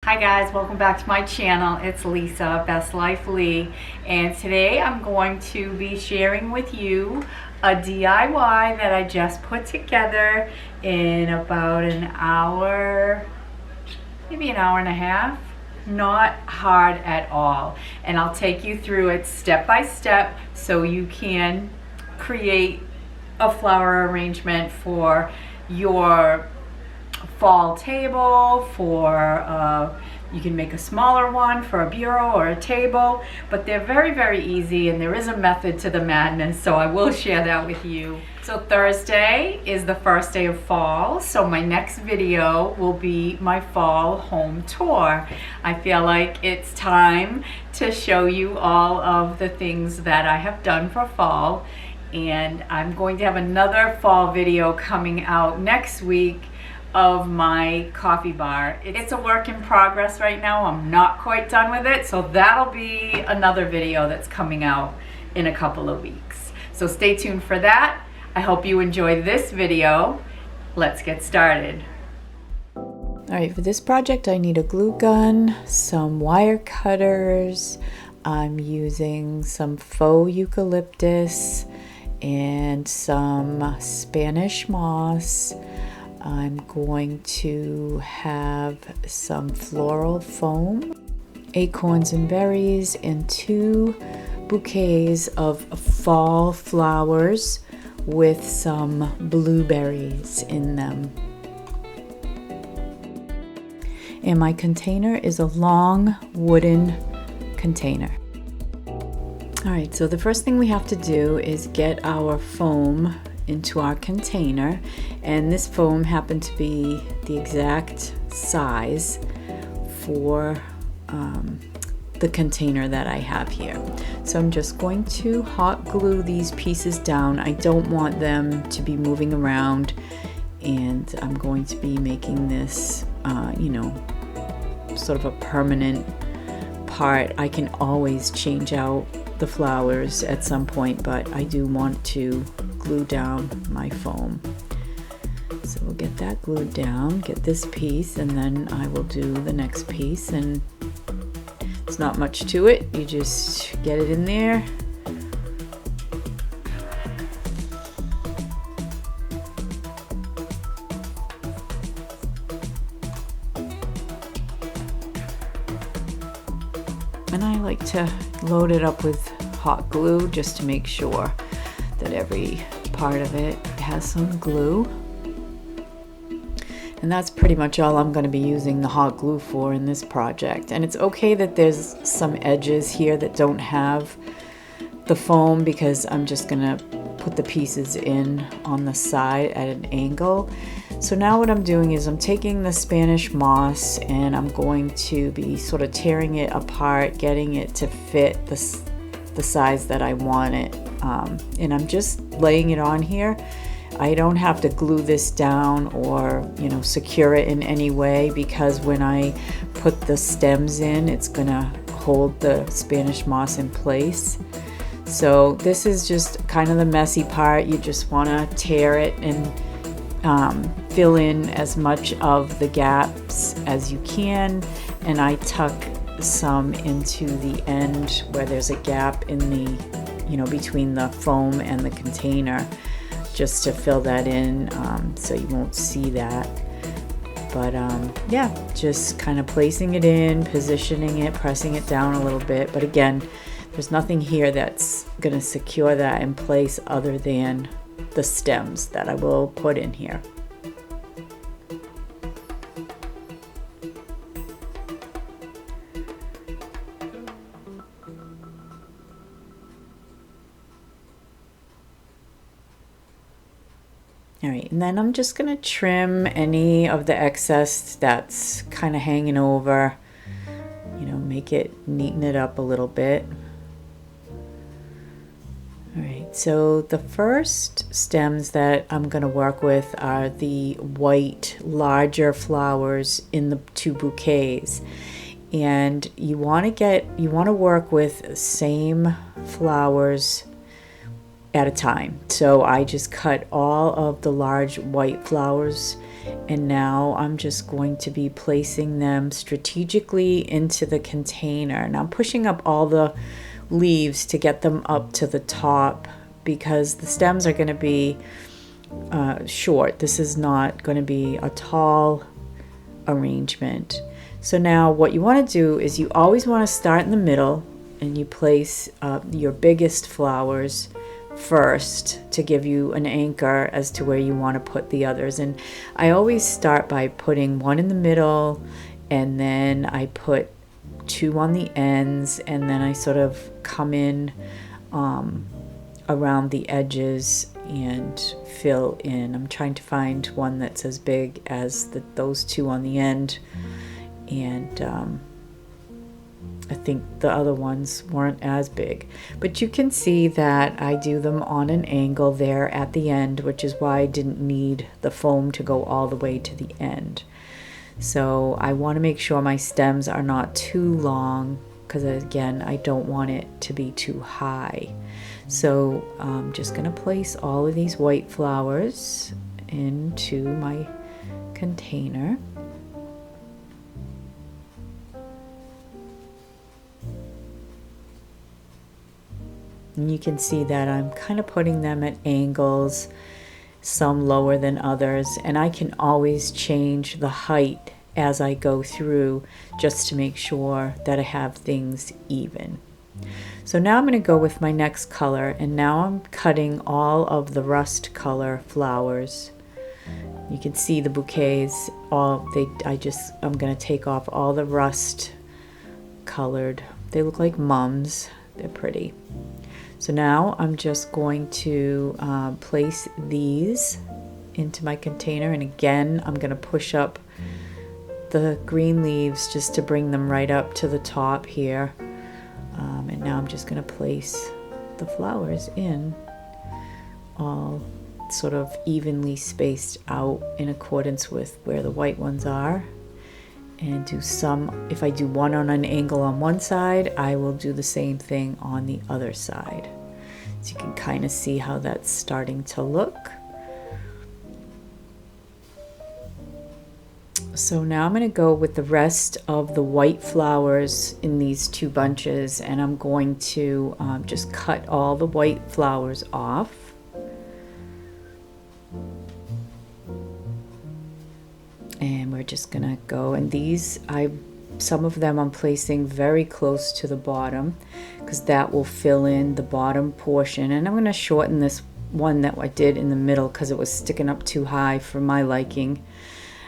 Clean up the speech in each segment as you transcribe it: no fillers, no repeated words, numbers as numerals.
Hi guys, welcome back to my channel. It's Lisa, Best Life Lee, and today I'm going to be sharing with you a DIY that I just put together in about an hour, maybe an hour and a half. Not hard at all, and I'll take you through it step by step so you can create a flower arrangement for your fall table, for you can make a smaller one for a bureau or a table, but they're very easy, and there is a method to the madness, so I will share that with you. So Thursday is the first day of fall, so my next video will be my fall home tour. I feel like it's time to show you all of the things that I have done for fall, and I'm going to have another fall video coming out next week of my coffee bar. It's a work in progress right now. I'm not quite done with it, so that'll be another video that's coming out in a couple of weeks. So stay tuned for that. I hope you enjoy this video. Let's get started. All right, for this project I need a glue gun, some wire cutters, I'm using some faux eucalyptus and some Spanish moss. I'm going to have some floral foam, acorns and berries, and 2 bouquets of fall flowers with some blueberries in them. And my container is a long wooden container. All right, so the first thing we have to do is get our foam into our container, and this foam happened to be the exact size for the container that I have here. So I'm just going to hot glue these pieces down. I don't want them to be moving around, and I'm going to be making this sort of a permanent part. I can always change out the flowers at some point, but I do want to glue down my foam. So we'll get that glued down, get this piece, and then I will do the next piece. And it's not much to it, you just get it in there. And I like to load it up with hot glue just to make sure that every part of it has some glue. And that's pretty much all I'm going to be using the hot glue for in this project. And it's okay that there's some edges here that don't have the foam, because I'm just going to put the pieces in on the side at an angle. So now what I'm doing is I'm taking the Spanish moss and I'm going to be sort of tearing it apart, getting it to fit the size that I want it. And I'm just laying it on here. I don't have to glue this down or secure it in any way, because when I put the stems in, it's gonna hold the Spanish moss in place. So this is just kind of the messy part. You just want to tear it and fill in as much of the gaps as you can. And I tuck some into the end where there's a gap in the between the foam and the container, just to fill that in, so you won't see that. But yeah, just kind of placing it in, positioning it, pressing it down a little bit. But again, there's nothing here that's going to secure that in place other than the stems that I will put in here. All right, and then I'm just going to trim any of the excess that's kind of hanging over, make it, neaten it up a little bit. All right, so the first stems that I'm going to work with are the white, larger flowers in the 2 bouquets. And you want to work with same flowers at a time. So I just cut all of the large white flowers And now I'm just going to be placing them strategically into the container. Now I'm pushing up all the leaves to get them up to the top because the stems are going to be short. This is not going to be a tall arrangement. So now what you want to do is you always want to start in the middle and you place your biggest flowers first to give you an anchor as to where you want to put the others. And I always start by putting one in the middle, and then I put two on the ends, and then I sort of come in around the edges and fill in. I'm trying to find one that's as big as those two on the end, and I think the other ones weren't as big, but you can see that I do them on an angle there at the end, which is why I didn't need the foam to go all the way to the end. So I want to make sure my stems are not too long, because again, I don't want it to be too high. So I'm just going to place all of these white flowers into my container. And you can see that I'm kind of putting them at angles, some lower than others, and I can always change the height as I go through just to make sure that I have things even. So now I'm going to go with my next color, and now I'm cutting all of the rust color flowers. You can see the bouquets, I'm going to take off all the rust colored. They look like mums. They're pretty. So now I'm just going to place these into my container, and again I'm going to push up the green leaves just to bring them right up to the top here. And now I'm just going to place the flowers in, all sort of evenly spaced out in accordance with where the white ones are. And do some, if I do one on an angle on one side, I will do the same thing on the other side. So you can kind of see how that's starting to look. So now I'm going to go with the rest of the white flowers in these two bunches, and I'm going to just cut all the white flowers off. And we're just gonna go, and these, some of them I'm placing very close to the bottom because that will fill in the bottom portion. And I'm gonna shorten this one that I did in the middle because it was sticking up too high for my liking.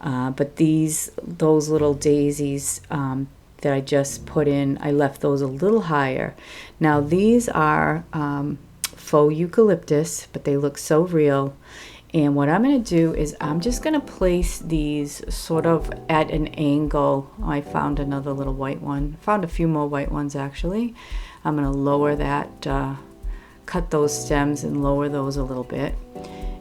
But those little daisies that I just put in, I left those a little higher. Now these are faux eucalyptus, but they look so real. And what I'm going to do is I'm just going to place these sort of at an angle. I found another little white one. Found a few more white ones actually. I'm going to lower that, cut those stems and lower those a little bit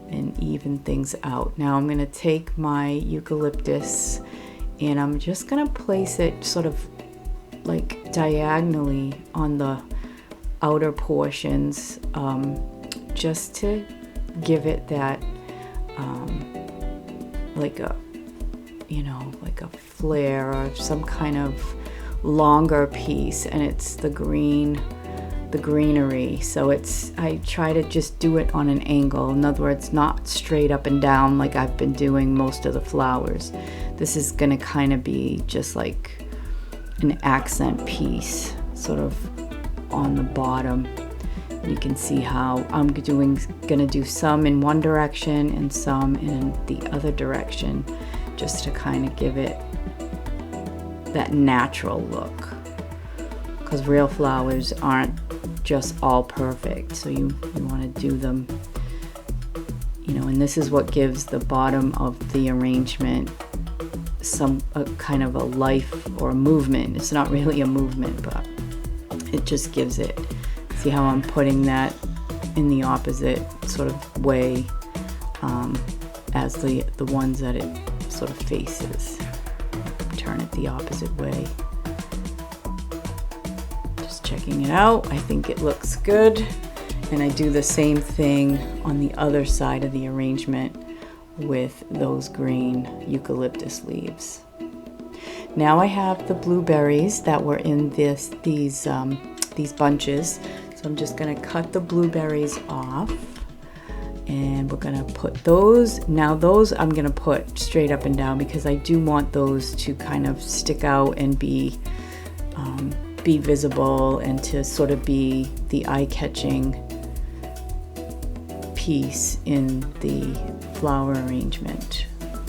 and even things out. Now I'm going to take my eucalyptus and I'm just going to place it sort of like diagonally on the outer portions, just to give it that like a flare or some kind of longer piece, and it's the greenery. So I try to just do it on an angle. In other words, not straight up and down like I've been doing most of the flowers. This is gonna kind of be just like an accent piece sort of on the bottom. You can see how I'm gonna do some in one direction and some in the other direction, just to kind of give it that natural look, because real flowers aren't just all perfect, so you want to do them, and this is what gives the bottom of the arrangement a kind of a life or a movement. It's not really a movement, but it just gives it. See how I'm putting that in the opposite sort of way as the ones that it sort of faces. Turn it the opposite way. Just checking it out. I think it looks good. And I do the same thing on the other side of the arrangement with those green eucalyptus leaves. Now I have the blueberries that were in these bunches. So I'm just gonna cut the blueberries off, and we're gonna put those. Now those I'm gonna put straight up and down because I do want those to kind of stick out and be visible and to sort of be the eye-catching piece in the flower arrangement,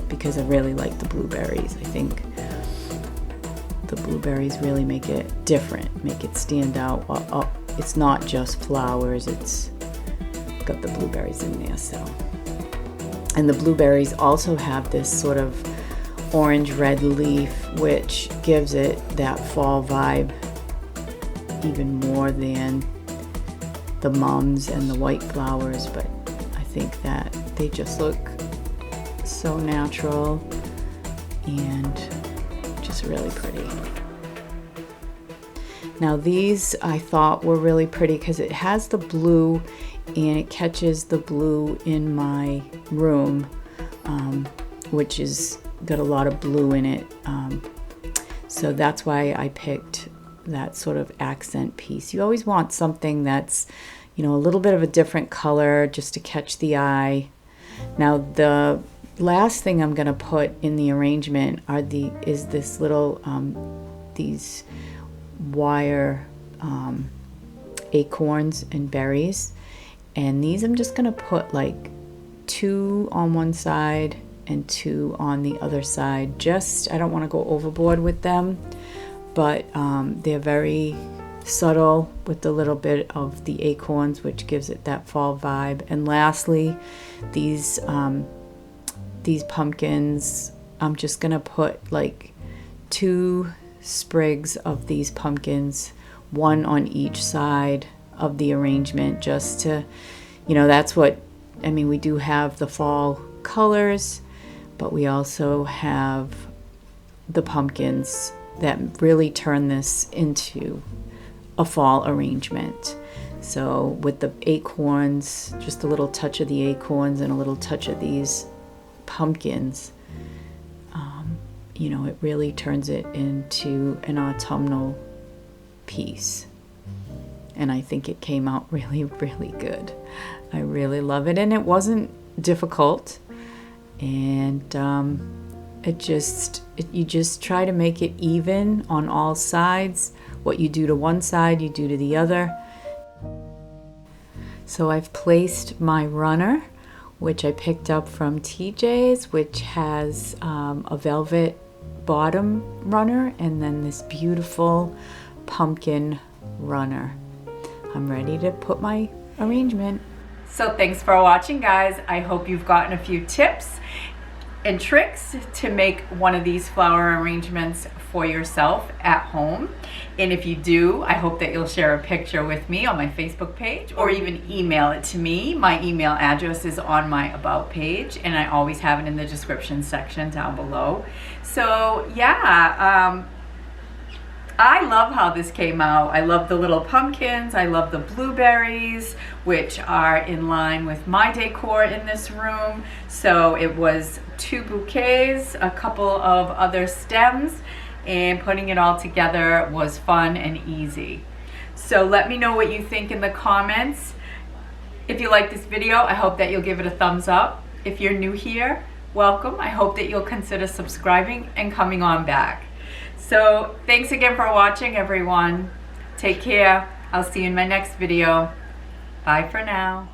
because I really like the blueberries. I think the blueberries really make it different, make it stand out. It's not just flowers, it's got the blueberries in there. So, and the blueberries also have this sort of orange red leaf, which gives it that fall vibe even more than the mums and the white flowers. But I think that they just look so natural and just really pretty. Now these I thought were really pretty because it has the blue and it catches the blue in my room, which is got a lot of blue in it. So that's why I picked that sort of accent piece. You always want something that's, a little bit of a different color just to catch the eye. Now the last thing I'm going to put in the arrangement is this little these wire acorns and berries, and these I'm just going to put like 2 on one side and 2 on the other side. I don't want to go overboard with them, but they're very subtle with the little bit of the acorns, which gives it that fall vibe. And lastly, these pumpkins, I'm just gonna put like 2 sprigs of these pumpkins, 1 on each side of the arrangement, just to, that's what, we do have the fall colors, but we also have the pumpkins that really turn this into a fall arrangement. So with the acorns, just a little touch of the acorns and a little touch of these pumpkins, it really turns it into an autumnal piece. And I think it came out really, really good. I really love it, and it wasn't difficult. And you just try to make it even on all sides. What you do to one side, you do to the other. So I've placed my runner, which I picked up from TJ's, which has a velvet bottom runner and then this beautiful pumpkin runner. I'm ready to put my arrangement. So thanks for watching, guys. I hope you've gotten a few tips and tricks to make one of these flower arrangements for yourself at home. And if you do, I hope that you'll share a picture with me on my Facebook page or even email it to me. My email address is on my About page, and I always have it in the description section down below. So yeah, I love how this came out. I love the little pumpkins. I love the blueberries, which are in line with my decor in this room. So it was 2 bouquets, a couple of other stems, and putting it all together was fun and easy. So let me know what you think in the comments. If you like this video, I hope that you'll give it a thumbs up. If you're new here, welcome. I hope that you'll consider subscribing and coming on back. So thanks again for watching, everyone. Take care. I'll see you in my next video. Bye for now.